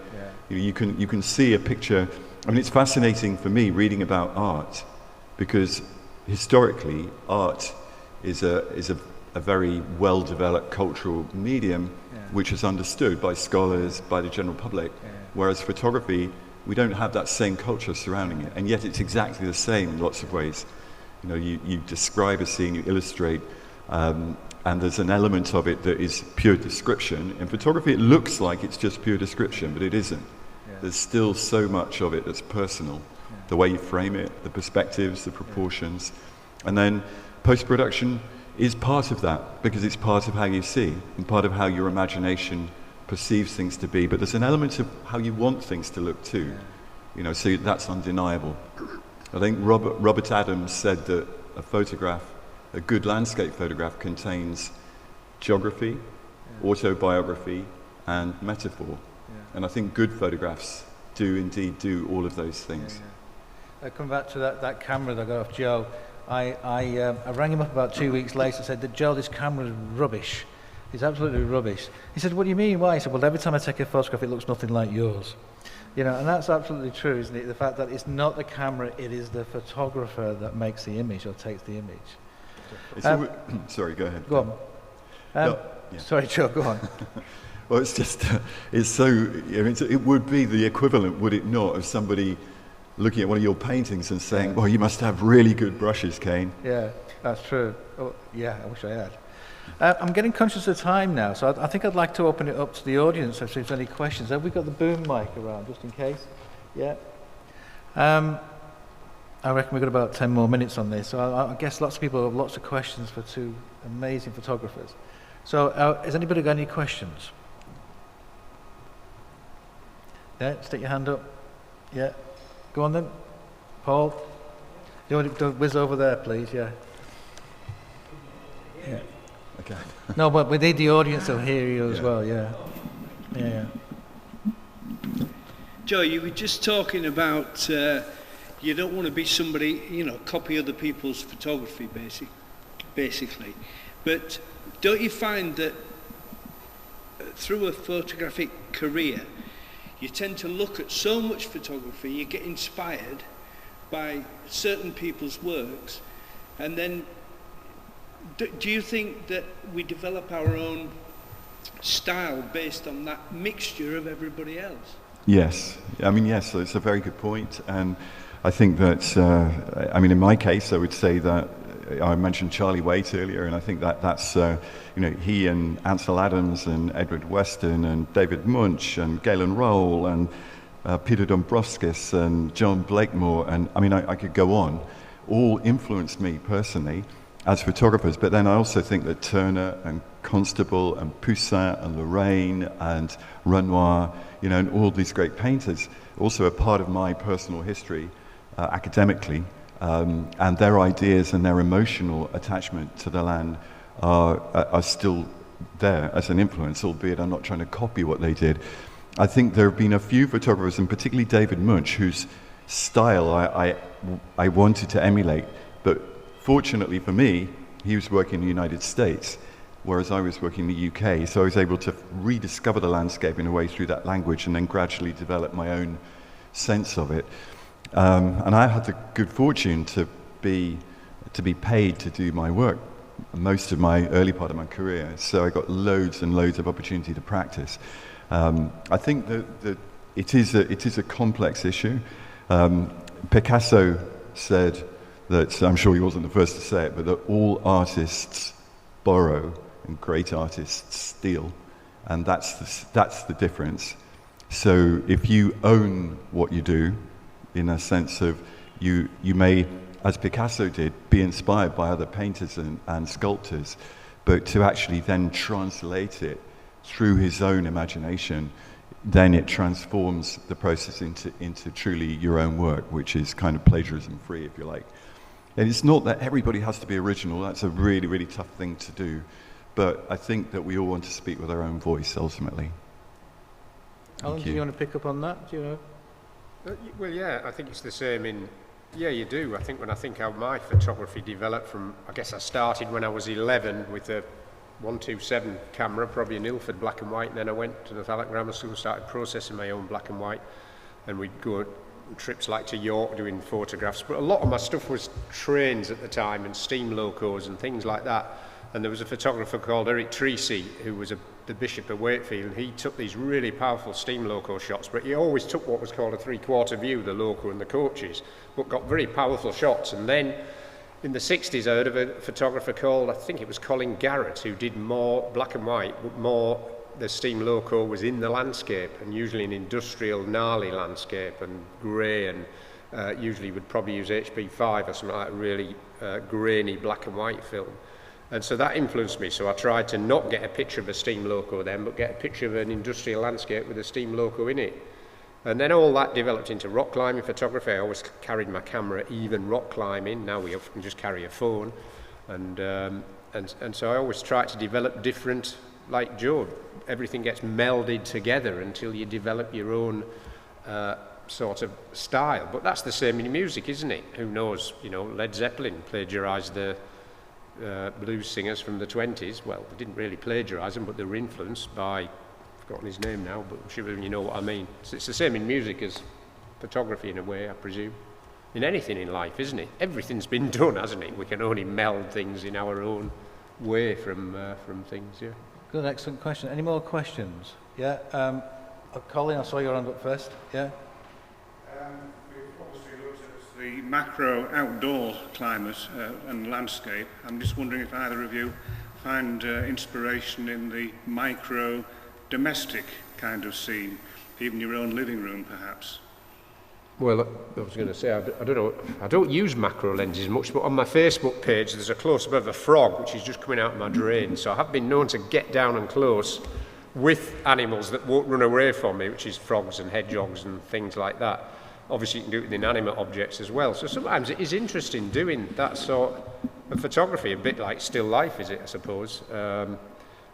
You can see a picture. I mean, it's fascinating for me reading about art because historically art is a very well developed cultural medium which is understood by scholars, by the general public, whereas photography, we don't have that same culture surrounding it, and yet it's exactly the same in lots of ways. You know, you describe a scene, you illustrate, and there's an element of it that is pure description. In photography, it looks like it's just pure description, but it isn't. There's still so much of it that's personal. The way you frame it, the perspectives, the proportions. And then post-production is part of that, because it's part of how you see, and part of how your imagination perceives things to be, but there's an element of how you want things to look too. You know, so that's undeniable. I think Robert Adams said that a good landscape photograph contains geography, autobiography, and metaphor. And I think good photographs do indeed do all of those things. I come back to that camera that I got off Joe. I rang him up about 2 weeks later and said that, Joe, this camera is rubbish. It's absolutely rubbish. He said, what do you mean? Why? He said, well, every time I take a photograph, it looks nothing like yours. You know, and that's absolutely true, isn't it? The fact that it's not the camera, it is the photographer that makes the image or takes the image. Sorry, go ahead. Go on. Sorry, Joe, go on. Well, it's just, it's so, it would be the equivalent, would it not, of somebody looking at one of your paintings and saying, well, you must have really good brushes, Kane. Yeah, that's true. Oh, yeah, I wish I had. I'm getting conscious of time now, so I think I'd like to open it up to the audience if there's any questions. Have we got the boom mic around, just in case? Yeah. I reckon we've got about 10 more minutes on this, so I guess lots of people have lots of questions for two amazing photographers. So has anybody got any questions? Yeah, stick your hand up. Yeah. Go on then. Paul. You want to whiz over there, please? Yeah. Yeah. Okay. No, but we need the audience to hear you as well, yeah. Yeah. Joe, you were just talking about you don't want to be somebody, copy other people's photography, basically. But don't you find that through a photographic career, you tend to look at so much photography, you get inspired by certain people's works, and then do you think that we develop our own style based on that mixture of everybody else? Yes. I mean, yes, it's a very good point. And I think that, in my case, I would say that I mentioned Charlie Waite earlier, and I think that that's, he and Ansel Adams and Edward Weston and David Munch and Galen Rowell and Peter Dombrovskis and John Blakemore, and I could go on, all influenced me personally as photographers. But then I also think that Turner and Constable and Poussin and Lorraine and Renoir, and all these great painters, also a part of my personal history academically, and their ideas and their emotional attachment to the land are still there as an influence, albeit I'm not trying to copy what they did. I think there have been a few photographers, and particularly David Munch, whose style I wanted to emulate, but fortunately for me, he was working in the United States, whereas I was working in the UK, so I was able to rediscover the landscape in a way through that language and then gradually develop my own sense of it. And I had the good fortune to be paid to do my work most of my early part of my career, so I got loads and loads of opportunity to practice. I think that it is a complex issue. Picasso said that, I'm sure he wasn't the first to say it, but that all artists borrow and great artists steal, and that's the difference. So if you own what you do, in a sense of you may, as Picasso did, be inspired by other painters and sculptors, but to actually then translate it through his own imagination, then it transforms the process into truly your own work, which is kind of plagiarism free, if you like. And it's not that everybody has to be original. That's a really, really tough thing to do. But I think that we all want to speak with our own voice, ultimately. Alan, do you want to pick up on that? Do you know? Well, yeah, I think it's the same yeah, you do. I think when I think how my photography developed from, I guess I started when I was 11 with a 127 camera, probably an Ilford black and white, and then I went to the Thalac Grammar School and started processing my own black and white, and we'd go trips like to York doing photographs, but a lot of my stuff was trains at the time and steam locos and things like that. And there was a photographer called Eric Treacy, who was the Bishop of Wakefield, and he took these really powerful steam loco shots, but he always took what was called a three-quarter view, the loco and the coaches, but got very powerful shots. And then in the 60s I heard of a photographer called, I think it was Colin Garrett, who did more black and white, but more the steam loco was in the landscape, and usually an industrial gnarly landscape and grey, and usually would probably use HP5 or something like that, really grainy black and white film. And so that influenced me, so I tried to not get a picture of a steam loco then, but get a picture of an industrial landscape with a steam loco in it. And then all that developed into rock climbing photography. I always carried my camera even rock climbing. Now we often just carry a phone. And so I always try to develop different, like Joe, everything gets melded together until you develop your own sort of style. But that's the same in music, isn't it? Who knows, Led Zeppelin plagiarised the blues singers from the 20s. Well, they didn't really plagiarise them, but they were influenced by, I've forgotten his name now, but I'm sure you know what I mean. So it's the same in music as photography in a way, I presume. In anything in life, isn't it? Everything's been done, hasn't it? We can only meld things in our own way from things, yeah. Good, excellent question. Any more questions? Yeah, Colin, I saw your hand up first. Yeah. We've obviously looked at the macro outdoor climate and landscape. I'm just wondering if either of you find inspiration in the micro domestic kind of scene, even your own living room perhaps. Well, I was going to say, I don't know, I don't use macro lenses much, but on my Facebook page there's a close-up of a frog which is just coming out of my drain, so I have been known to get down and close with animals that won't run away from me, which is frogs and hedgehogs and things like that. Obviously you can do it with inanimate objects as well, so sometimes it is interesting doing that sort of photography, a bit like still life, is it, I suppose.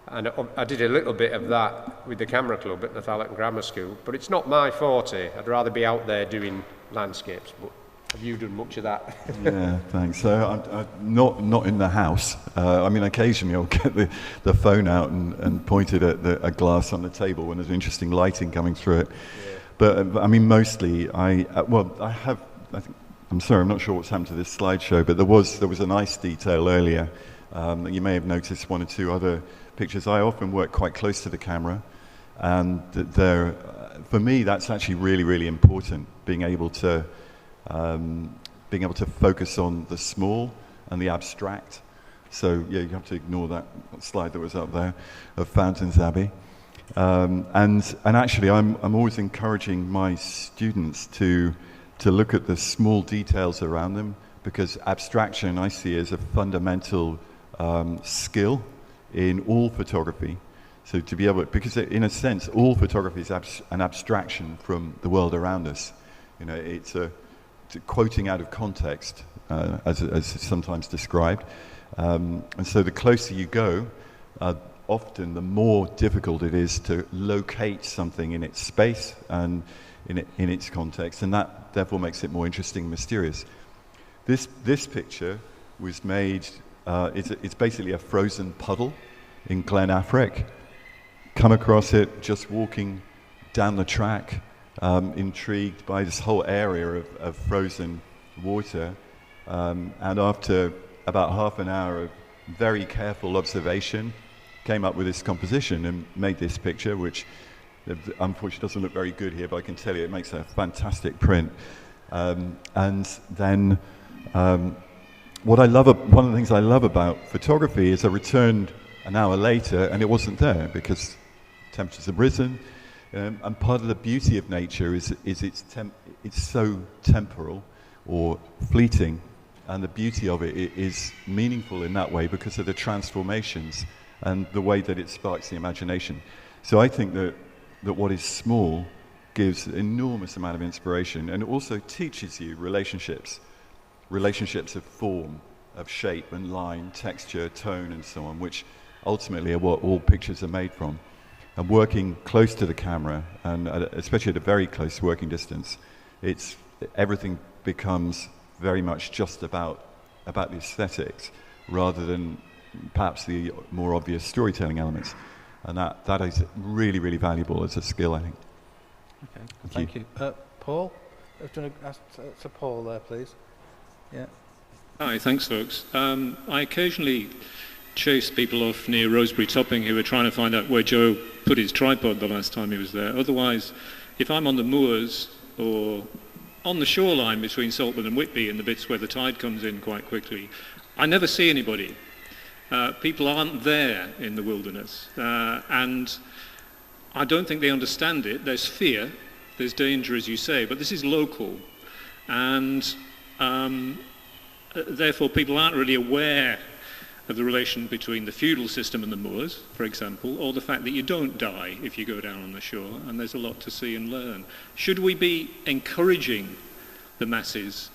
And I did a little bit of that with the camera club at Northallerton Grammar School, but it's not my forte. I'd rather be out there doing landscapes. But have you done much of that? Yeah, thanks. So I'm not in the house. I mean, occasionally I'll get the phone out and point it at a glass on the table when there's interesting lighting coming through it. Yeah. But I mean, mostly I'm sorry, I'm not sure what's happened to this slideshow, but there was a nice detail earlier. You may have noticed one or two other pictures. I often work quite close to the camera, and for me that's actually really, really important, being able to focus on the small and the abstract. So yeah, you have to ignore that slide that was up there of Fountains Abbey. And actually I'm always encouraging my students to look at the small details around them, because abstraction I see as a fundamental skill in all photography. So to be able, because in a sense all photography is an abstraction from the world around us. You know, it's a quoting out of context, as it's sometimes described. And so the closer you go, often the more difficult it is to locate something in its space and in its context, and that therefore makes it more interesting and mysterious. This picture was made, it's basically a frozen puddle in Glen Affric. Come across it just walking down the track, intrigued by this whole area of frozen water, and after about half an hour of very careful observation, came up with this composition and made this picture, which unfortunately doesn't look very good here, but I can tell you it makes a fantastic print. And then one of the things I love about photography is I returned an hour later and it wasn't there because temperatures have risen, and part of the beauty of nature is it's so temporal or fleeting, and the beauty of it is meaningful in that way because of the transformations and the way that it sparks the imagination. So I think that what is small gives an enormous amount of inspiration and also teaches you relationships of form, of shape and line, texture, tone and so on, which ultimately are what all pictures are made from. And working close to the camera, and especially at a very close working distance, everything becomes very much just about the aesthetics rather than perhaps the more obvious storytelling elements. And that is really, really valuable as a skill, I think. Okay, thank you. Paul, do you want to ask to Paul there, please? Yeah. Hi, thanks, folks. I occasionally chase people off near Rosebery Topping who are trying to find out where Joe put his tripod the last time he was there. Otherwise, if I'm on the moors or on the shoreline between Saltburn and Whitby in the bits where the tide comes in quite quickly, I never see anybody. People aren't there in the wilderness, and I don't think they understand it. There's fear, there's danger, as you say, but this is local, and therefore people aren't really aware of the relation between the feudal system and the moors, for example, or the fact that you don't die if you go down on the shore, and there's a lot to see and learn. Should we be encouraging the masses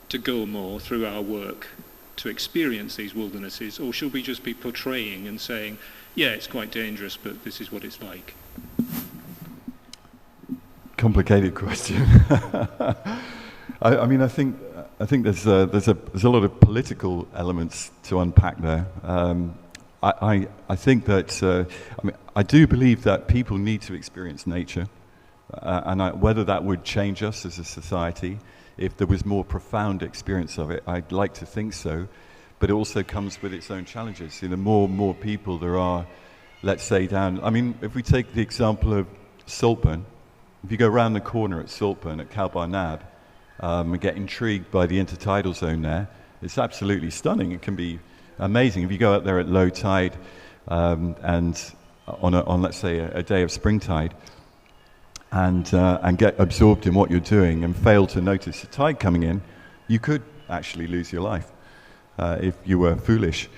to go more through our work to experience these wildernesses, or should we just be portraying and saying, yeah, it's quite dangerous, but this is what it's like? Complicated question. I mean, I think there's a lot of political elements to unpack there. I think that I do believe that people need to experience nature, and whether that would change us as a society, if there was more profound experience of it, I'd like to think so. But it also comes with its own challenges. You know, more and more people there are let's say down, I mean, if we take the example of Saltburn, if you go around the corner at Saltburn at Calbar Nab and get intrigued by the intertidal zone there, it's absolutely stunning. It can be amazing. If you go out there at low tide and on let's say a day of springtide and get absorbed in what you're doing and fail to notice the tide coming in, you could actually lose your life if you were foolish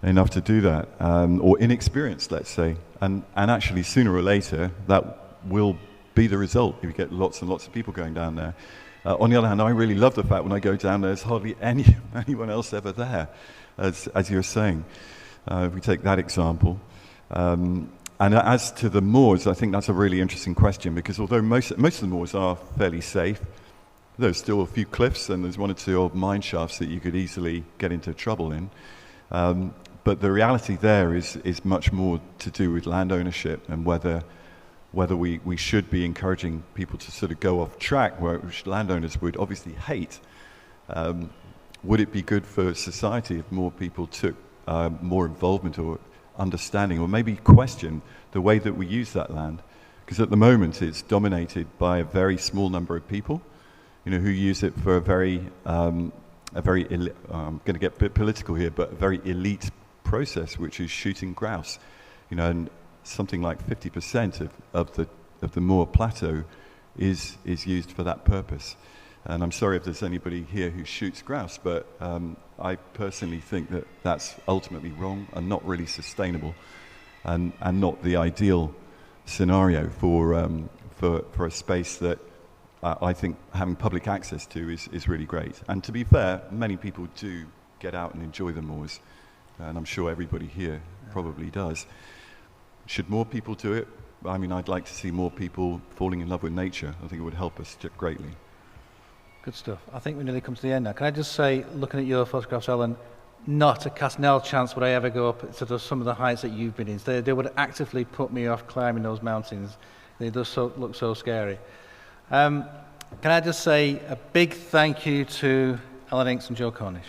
enough to do that, or inexperienced, let's say. And actually, sooner or later, that will be the result if you get lots and lots of people going down there. On the other hand, I really love the fact when I go down there, there's hardly anyone else ever there, as you're saying. If we take that example. And as to the moors, I think that's a really interesting question, because although most of the moors are fairly safe, there's still a few cliffs and there's one or two old mine shafts that you could easily get into trouble in. But the reality there is much more to do with land ownership and whether we should be encouraging people to sort of go off track, which landowners would obviously hate. Would it be good for society if more people took more involvement or understanding, or maybe question the way that we use that land? Because at the moment it's dominated by a very small number of people, who use it for I'm going to get a bit political here, but a very elite process, which is shooting grouse. And something like 50% of the Moor Plateau is used for that purpose. And I'm sorry if there's anybody here who shoots grouse, but I personally think that that's ultimately wrong and not really sustainable, and not the ideal scenario for a space that I think having public access to is really great. And to be fair, many people do get out and enjoy the moors, and I'm sure everybody here probably does. Should more people do it? I mean, I'd like to see more people falling in love with nature. I think it would help us greatly. Good stuff. I think we nearly come to the end now. Can I just say, looking at your photographs, Ellen, not a cast-nell chance would I ever go up to some of the heights that you've been in. They would actively put me off climbing those mountains. They just look so scary. Can I just say a big thank you to Ellen Inks and Joe Cornish.